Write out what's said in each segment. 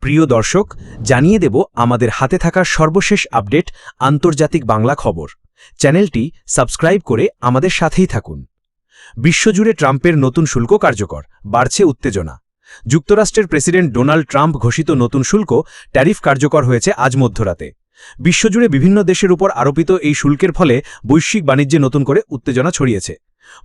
প্রিয় দর্শক, জানিয়ে দেব আমাদের হাতে থাকা সর্বশেষ আপডেট আন্তর্জাতিক বাংলা খবর। চ্যানেলটি সাবস্ক্রাইব করে আমাদের সাথেই থাকুন। বিশ্বজুড়ে ট্রাম্পের নতুন শুল্ক কার্যকর, বাড়ছে উত্তেজনা। যুক্তরাষ্ট্রের প্রেসিডেন্ট ডোনাল্ড ট্রাম্প ঘোষিত নতুন শুল্ক ট্যারিফ কার্যকর হয়েছে আজ মধ্যরাতে। বিশ্বজুড়ে বিভিন্ন দেশের উপর আরোপিত এই শুল্কের ফলে বৈশ্বিক বাণিজ্যে নতুন করে উত্তেজনা ছড়িয়েছে।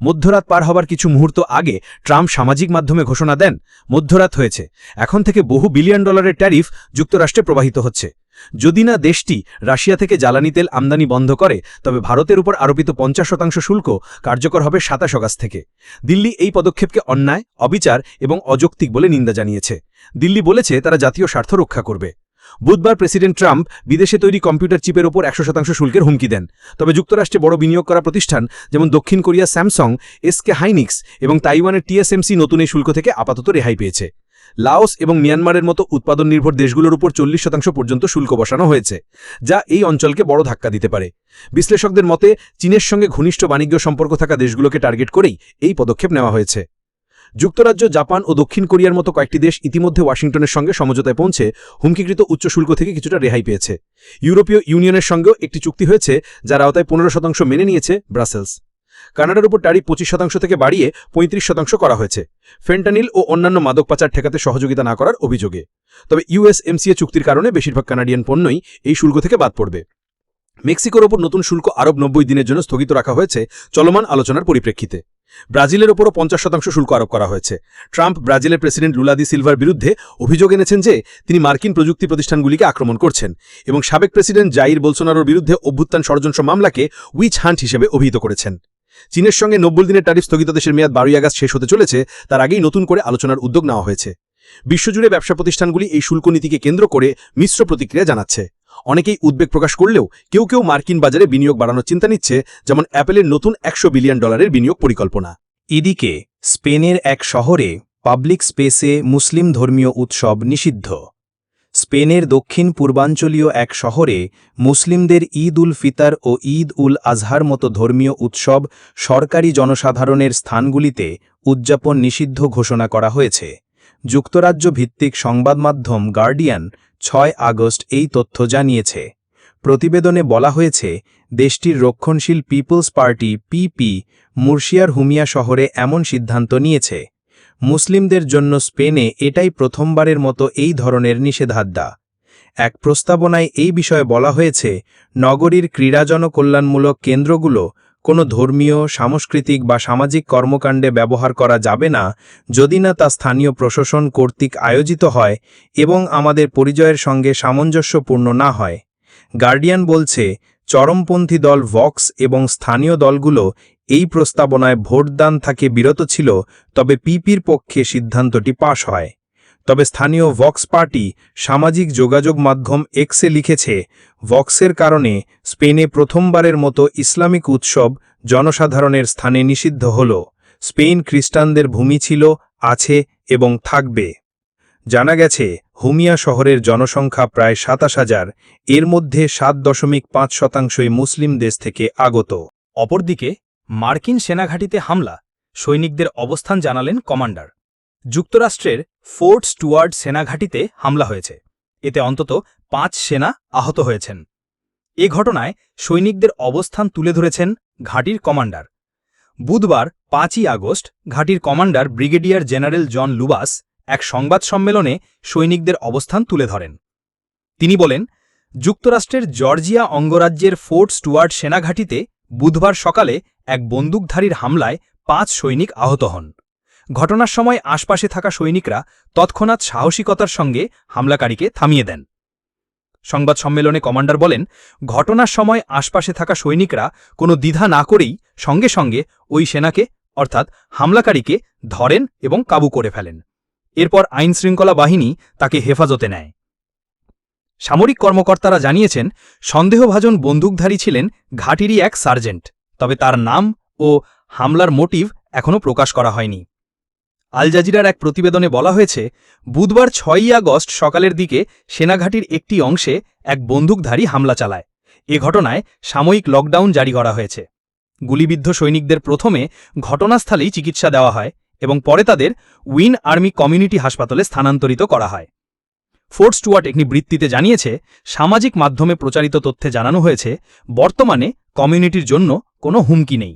মধ্যরাত পার হবার কিছু মুহূর্ত আগে ট্রাম্প সামাজিক মাধ্যমে ঘোষণা দেন, মধ্যরাত হয়েছে, এখন থেকে বহু বিলিয়ন ডলারের ট্যারিফ যুক্তরাষ্ট্রে প্রবাহিত হচ্ছে। যদি না দেশটি রাশিয়া থেকে জ্বালানি তেল আমদানি বন্ধ করে, তবে ভারতের উপর আরোপিত 50% শুল্ক কার্যকর হবে 27 আগস্ট থেকে। দিল্লি এই পদক্ষেপকে অন্যায়, অবিচার এবং অযৌক্তিক বলে নিন্দা জানিয়েছে। দিল্লি বলেছে তারা জাতীয় স্বার্থ রক্ষা করবে। বুধবার প্রেসিডেন্ট ট্রাম্প বিদেশে তৈরি কম্পিউটার চিপের ওপর 100% শুল্কের হুমকি দেন। তবে যুক্তরাষ্ট্রে বড় বিনিয়োগ করা প্রতিষ্ঠান যেমন দক্ষিণ কোরিয়া স্যামসাং, SK হাইনিক্স এবং তাইওয়ানের TSMC নতুন এই শুল্ক থেকে আপাতত রেহাই পেয়েছে। লাওস এবং মিয়ানমারের মতো উৎপাদন নির্ভর দেশগুলোর উপর 40% পর্যন্ত শুল্ক বসানো হয়েছে, যা এই অঞ্চলকে বড় ধাক্কা দিতে পারে। বিশ্লেষকদের মতে চীনের সঙ্গে ঘনিষ্ঠ বাণিজ্য সম্পর্ক থাকা দেশগুলোকে টার্গেট করেই এই পদক্ষেপ নেওয়া হয়েছে। যুক্তরাজ্য, জাপান ও দক্ষিণ কোরিয়ার মতো কয়েকটি দেশ ইতিমধ্যে ওয়াশিংটনের সঙ্গে সমঝোতায় পৌঁছে হুমকিকৃত উচ্চ শুল্ক থেকে কিছুটা রেহাই পেয়েছে। ইউরোপীয় ইউনিয়নের সঙ্গেও একটি চুক্তি হয়েছে, যার আওতায় 15% মেনে নিয়েছে ব্রাসেলস। কানাডার উপর ট্যারিফ 25% থেকে বাড়িয়ে 35% করা হয়েছে, ফেন্টানিল ও অন্যান্য মাদক পাচার ঠেকাতে সহযোগিতা না করার অভিযোগে। তবে USMCA চুক্তির কারণে বেশিরভাগ কানাডিয়ান পণ্যই এই শুল্ক থেকে বাদ পড়বে। মেক্সিকোর ওপর নতুন শুল্ক আরও 90 দিনের জন্য স্থগিত রাখা হয়েছে চলমান আলোচনার পরিপ্রেক্ষিতে। ব্রাজিলের ওপরও 50% শুল্ক আরোপ করা হয়েছে। ট্রাম্প ব্রাজিলের প্রেসিডেন্ট লুলা দি সিলভার বিরুদ্ধে অভিযোগ এনেছেন যে তিনি মার্কিন প্রযুক্তি প্রতিষ্ঠানগুলিকে আক্রমণ করছেন এবং সাবেক প্রেসিডেন্ট জাইর বোলসোনারোর বিরুদ্ধে অভ্যুত্থান ষড়যন্ত্র মামলাকে উইচ হান্ট হিসেবে অভিহিত করেছেন। চীনের সঙ্গে 90 দিনের ট্যারিফ স্থগিতাদেশের মেয়াদ 12 আগস্ট শেষ হতে চলেছে, তার আগেই নতুন করে আলোচনার উদ্যোগ নেওয়া হয়েছে। বিশ্বজুড়ে ব্যবসা প্রতিষ্ঠানগুলি এই শুল্ক নীতিকে কেন্দ্র করে মিশ্র প্রতিক্রিয়া জানাচ্ছে। অনেকেই উদ্বেগ প্রকাশ করলেও কেউ কেউ মার্কিন বাজারে বিনিয়োগ বাড়ানোর চিন্তা নিচ্ছে, যেমন অ্যাপেলের নতুন $100 বিলিয়ন বিনিয়োগ পরিকল্পনা। এদিকে স্পেনের এক শহরে পাবলিক স্পেসে মুসলিম ধর্মীয় উৎসব নিষিদ্ধ। স্পেনের দক্ষিণ পূর্বাঞ্চলীয় এক শহরে মুসলিমদের ঈদ উল ফিতর ও ঈদ উল আজহার মতো ধর্মীয় উৎসব সরকারি জনসাধারণের স্থানগুলিতে উদযাপন নিষিদ্ধ ঘোষণা করা হয়েছে। যুক্তরাজ্য ভিত্তিক সংবাদ মাধ্যম গার্ডিয়ান 6 আগস্ট এই তথ্য জানিয়েছে। প্রতিবেদনে বলা হয়েছে, দেশটির রক্ষণশীল পিপলস পার্টি PP মুর্শিয়ার হুমিয়া শহরে এমন সিদ্ধান্ত নিয়েছে। মুসলিমদের জন্য স্পেনে এটাই প্রথমবারের মতো এই ধরনের নিষেধাজ্ঞা। এক প্রস্তাবনায় এই বিষয়ে বলা হয়েছে, নগরীর ক্রীড়া জনকল্যাণমূলক কেন্দ্রগুলো কোনো ধর্মীয়, সাংস্কৃতিক বা সামাজিক কর্মকাণ্ডে ব্যবহার করা যাবে না যদি না তা স্থানীয় প্রশাসন কর্তৃক আয়োজিত হয় এবং আমাদের পরিচয়ের সঙ্গে সামঞ্জস্যপূর্ণ না হয়। গার্ডিয়ান বলছে, চরমপন্থী দল ভক্স এবং স্থানীয় দলগুলো এই প্রস্তাবনায় ভোটদান থেকে বিরত ছিল, তবে PPর পক্ষে সিদ্ধান্তটি পাশ হয়। তবে স্থানীয় ভক্স পার্টি সামাজিক যোগাযোগ মাধ্যম Xে লিখেছে, ভক্সের কারণে স্পেনে প্রথমবারের মতো ইসলামিক উৎসব জনসাধারণের স্থানে নিষিদ্ধ হল। স্পেন খ্রিস্টানদের ভূমি ছিল, আছে এবং থাকবে। জানা গেছে, হুমিয়া শহরের জনসংখ্যা প্রায় 27,000, এর মধ্যে 7.5% মুসলিম দেশ থেকে আগত। অপরদিকে মার্কিন সেনাঘাঁটিতে হামলা, সৈনিকদের অবস্থান জানালেন কমান্ডার। যুক্তরাষ্ট্রের ফোর্ট স্টুয়ার্ট সেনাঘাঁটিতে হামলা হয়েছে, এতে অন্তত 5 সেনা আহত হয়েছেন। এ ঘটনায় সৈনিকদের অবস্থান তুলে ধরেছেন ঘাঁটির কমান্ডার। বুধবার 5 আগস্ট ঘাঁটির কমান্ডার ব্রিগেডিয়ার জেনারেল জন লুবাস এক সংবাদ সম্মেলনে সৈনিকদের অবস্থান তুলে ধরেন। তিনি বলেন, যুক্তরাষ্ট্রের জর্জিয়া অঙ্গরাজ্যের ফোর্ট স্টুয়ার্ট সেনাঘাঁটিতে বুধবার সকালে এক বন্দুকধারীর হামলায় 5 সৈনিক আহত হন। ঘটনার সময় আশপাশে থাকা সৈনিকরা তৎক্ষণাৎ সাহসিকতার সঙ্গে হামলাকারীকে থামিয়ে দেন। সংবাদ সম্মেলনে কমান্ডার বলেন, ঘটনার সময় আশপাশে থাকা সৈনিকরা কোনো দ্বিধা না করেই সঙ্গে সঙ্গে ওই সেনাকে অর্থাৎ হামলাকারীকে ধরেন এবং কাবু করে ফেলেন। এরপর আইনশৃঙ্খলা বাহিনী তাকে হেফাজতে নেয়। সামরিক কর্মকর্তারা জানিয়েছেন, সন্দেহভাজন বন্দুকধারী ছিলেন ঘাঁটিরই এক সার্জেন্ট, তবে তার নাম ও হামলার মোটিভ এখনও প্রকাশ করা হয়নি। আল জাজিরার এক প্রতিবেদনে বলা হয়েছে, বুধবার 6 আগস্ট সকালের দিকে সেনাঘাঁটির একটি অংশে এক বন্দুকধারী হামলা চালায়। এ ঘটনায় সাময়িক লকডাউন জারি করা হয়েছে। গুলিবিদ্ধ সৈনিকদের প্রথমে ঘটনাস্থলেই চিকিৎসা দেওয়া হয় এবং পরে তাদের উইন আর্মি কমিউনিটি হাসপাতালে স্থানান্তরিত করা হয়। ফোর্ট স্টুয়ার্ট একটি বৃত্তিতে জানিয়েছে, সামাজিক মাধ্যমে প্রচারিত তথ্যে জানানো হয়েছে বর্তমানে কমিউনিটির জন্য কোনো হুমকি নেই।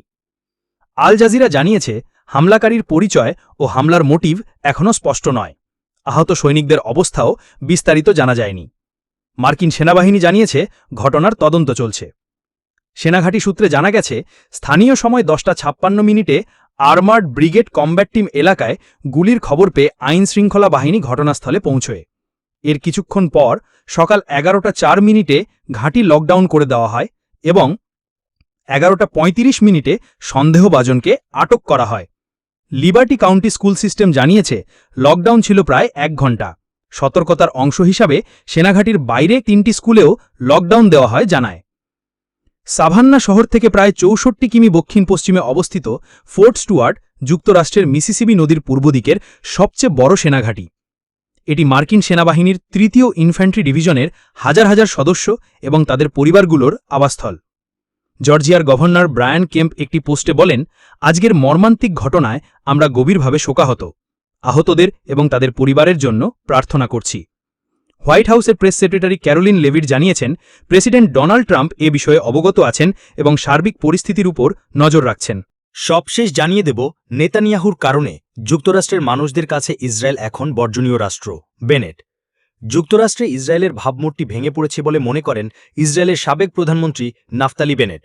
আল জাজিরা জানিয়েছে, হামলাকারীর পরিচয় ও হামলার মোটিভ এখনও স্পষ্ট নয়। আহত সৈনিকদের অবস্থাও বিস্তারিত জানা যায়নি। মার্কিন সেনাবাহিনী জানিয়েছে, ঘটনার তদন্ত চলছে। সেনাঘাঁটি সূত্রে জানা গেছে, স্থানীয় সময় 10:56 আর্মার্ড ব্রিগেড কমব্যাট টিম এলাকায় গুলির খবর পেয়ে আইনশৃঙ্খলা বাহিনী ঘটনাস্থলে পৌঁছয়। এর কিছুক্ষণ পর সকাল 11:04 ঘাঁটি লকডাউন করে দেওয়া হয় এবং 11:35 সন্দেহভাজনকে আটক করা হয়। লিবার্টি কাউন্টি স্কুল সিস্টেম জানিয়েছে, লকডাউন ছিল প্রায় 1 ঘণ্টা। সতর্কতার অংশ হিসাবে সেনাঘাঁটির বাইরে 3টি স্কুলেও লকডাউন দেওয়া হয় জানায়। সাভান্না শহর থেকে প্রায় 64 কিমি দক্ষিণ পশ্চিমে অবস্থিত ফোর্ট স্টুয়ার্ট যুক্তরাষ্ট্রের মিসিসিপি নদীর পূর্ব দিকের সবচেয়ে বড় সেনাঘাঁটি। এটি মার্কিন সেনাবাহিনীর 3য় ইনফ্যান্ট্রি ডিভিশনের হাজার হাজার সদস্য এবং তাদের পরিবারগুলোর আবাসস্থল। জর্জিয়ার গভর্নর ব্রায়ান কেম্প একটি পোস্টে বলেন, আজকের মর্মান্তিক ঘটনায় আমরা গভীরভাবে শোকাহত। আহতদের এবং তাদের পরিবারের জন্য প্রার্থনা করছি। হোয়াইট হাউসের প্রেস সেক্রেটারি ক্যারোলিন লেভিট জানিয়েছেন, প্রেসিডেন্ট ডোনাল্ড ট্রাম্প এ বিষয়ে অবগত আছেন এবং সার্বিক পরিস্থিতির উপর নজর রাখছেন। সবশেষ জানিয়ে দেব, নেতানিয়াহুর কারণে যুক্তরাষ্ট্রের মানুষদের কাছে ইসরায়েল এখন বর্জনীয় রাষ্ট্র। বেনেট যুক্তরাষ্ট্রে ইসরায়েলের ভাবমূর্তি ভেঙে পড়েছে বলে মনে করেন ইসরায়েলের সাবেক প্রধানমন্ত্রী নাফতালি বেনেট।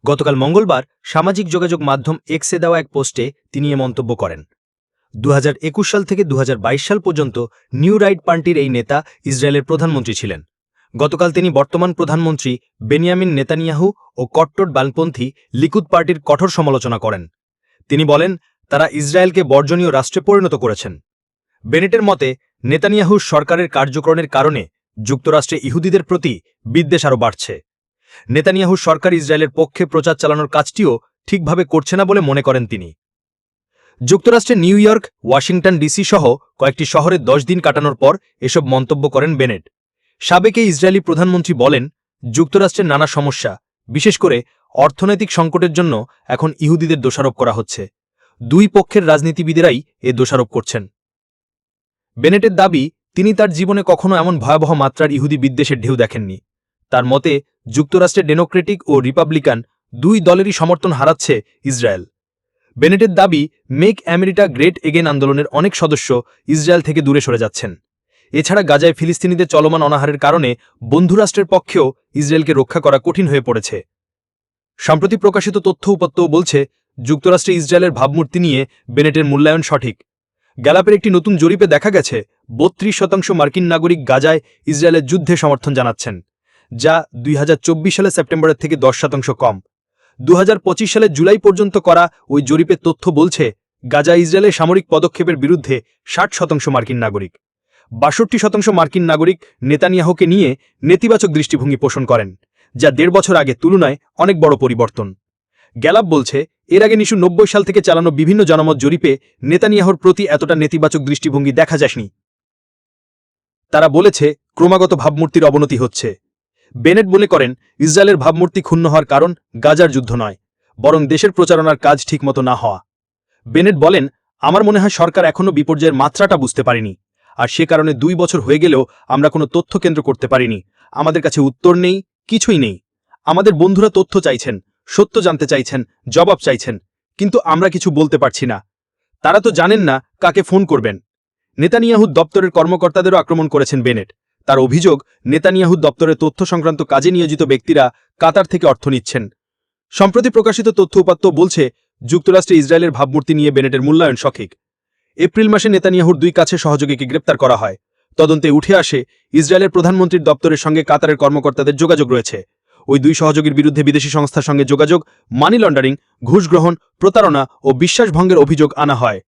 গতকাল মঙ্গলবার সামাজিক যোগাযোগ মাধ্যম এক্সে দেওয়া এক পোস্টে তিনি এ মন্তব্য করেন। 2021 সাল থেকে 2022 সাল পর্যন্ত নিউ রাইট পার্টির এই নেতা ইসরায়েলের প্রধানমন্ত্রী ছিলেন। গতকাল তিনি বর্তমান প্রধানমন্ত্রী বেনিয়ামিন নেতানিয়াহু ও কট্টর বামপন্থী লিকুদ পার্টির কঠোর সমালোচনা করেন। তিনি বলেন, তারা ইসরায়েলকে বর্জনীয় রাষ্ট্রে পরিণত করেছেন। বেনেটের মতে, নেতানিয়াহুর সরকারের কার্যক্রমের কারণে যুক্তরাষ্ট্রে ইহুদিদের প্রতি বিদ্বেষ আরও বাড়ছে। নেতানিয়াহুর সরকার ইসরায়েলের পক্ষে প্রচার চালানোর কাজটিও ঠিকভাবে করছে না বলে মনে করেন তিনি। যুক্তরাষ্ট্রের নিউ ইয়র্ক, ওয়াশিংটন ডিসি সহ কয়েকটি শহরে 10 দিন কাটানোর পর এসব মন্তব্য করেন বেনেট। সাবেক ইসরায়েলি প্রধানমন্ত্রী বলেন, যুক্তরাষ্ট্রের নানা সমস্যা, বিশেষ করে অর্থনৈতিক সংকটের জন্য এখন ইহুদিদের দোষারোপ করা হচ্ছে। দুই পক্ষের রাজনীতিবিদেরাই এ দোষারোপ করছেন। বেনেটের দাবি, তিনি তার জীবনে কখনো এমন ভয়াবহ মাত্রার ইহুদি বিদ্বেষের ঢেউ দেখেননি। তার মতে, যুক্তরাষ্ট্রের ডেমোক্রেটিক ও রিপাবলিকান দুই দলেরই সমর্থন হারাচ্ছে ইসরায়েল। বেনেটের দাবি, মেক আমেরিকা গ্রেট এগেন আন্দোলনের অনেক সদস্য ইসরায়েল থেকে দূরে সরে যাচ্ছেন। এছাড়া গাজায় ফিলিস্তিনিদের চলমান অনাহারের কারণে বন্ধুরাষ্ট্রের পক্ষেও ইসরায়েলকে রক্ষা করা কঠিন হয়ে পড়েছে। সম্প্রতি প্রকাশিত তথ্য উপাত্তও বলছে, যুক্তরাষ্ট্রে ইসরায়েলের ভাবমূর্তি নিয়ে বেনেটের মূল্যায়ন সঠিক। গ্যালাপের একটি নতুন জরিপে দেখা গেছে 32% মার্কিন নাগরিক গাজায় ইসরায়েলের যুদ্ধে সমর্থন জানাচ্ছেন, যা 2024 সালে সেপ্টেম্বরের থেকে 10% কম। 2025 সালের জুলাই পর্যন্ত করা ওই জরিপের তথ্য বলছে, গাজা ইসরায়েলের সামরিক পদক্ষেপের বিরুদ্ধে 60% মার্কিন নাগরিক। 62% মার্কিন নাগরিক নেতানিয়াহুকে নিয়ে নেতিবাচক দৃষ্টিভঙ্গি পোষণ করেন, যা 1.5 বছর আগের তুলনায় অনেক বড় পরিবর্তন। গ্যালাপ বলছে, এর আগে 1990 সাল থেকে চালানো বিভিন্ন জনমত জরিপে নেতানিয়াহুর প্রতি এতটা নেতিবাচক দৃষ্টিভঙ্গি দেখা যায়নি। তারা বলেছে, ক্রমাগত ভাবমূর্তির অবনতি হচ্ছে। বেনেট মনে করেন, ইসরায়েলের ভাবমূর্তি ক্ষুণ্ণ হওয়ার কারণ গাজার যুদ্ধ নয়, বরং দেশের প্রচারণার কাজ ঠিকমতো না হওয়া। বেনেট বলেন, আমার মনে হয় সরকার এখনও বিপর্যয়ের মাত্রাটা বুঝতে পারেনি, আর সে কারণে 2 বছর হয়ে গেলেও আমরা কোনো তথ্য কেন্দ্র করতে পারিনি। আমাদের কাছে উত্তর নেই, কিছুই নেই। আমাদের বন্ধুরা তথ্য চাইছেন, সত্য জানতে চাইছেন, জবাব চাইছেন, কিন্তু আমরা কিছু বলতে পারছি না। তারা তো জানেন না কাকে ফোন করবেন। নেতানিয়াহু দপ্তরের কর্মকর্তাদেরও আক্রমণ করেছেন বেনেট। তার অভিযোগ, নেতানিয়াহু দপ্তরের তথ্য সংক্রান্ত কাজে নিয়োজিত ব্যক্তিরা কাতার থেকে অর্থ নিচ্ছেন। সম্প্রতি প্রকাশিত তথ্য উপাত্ত বলছে, যুক্তরাষ্ট্রে ইসরায়েলের ভাবমূর্তি নিয়ে বেনেটের মূল্যায়ন সঠিক। এপ্রিল মাসে নেতানিয়াহুর 2 কাছের সহযোগীকে গ্রেপ্তার করা হয়। তদন্তে উঠে আসে, ইসরায়েলের প্রধানমন্ত্রীর দপ্তরের সঙ্গে কাতারের কর্মকর্তাদের যোগাযোগ রয়েছে। ওই 2 সহযোগীর বিরুদ্ধে বিদেশি সংস্থার সঙ্গে যোগাযোগ, মানি লন্ডারিং, ঘুষ গ্রহণ, প্রতারণা ও বিশ্বাসভঙ্গের অভিযোগ আনা হয়।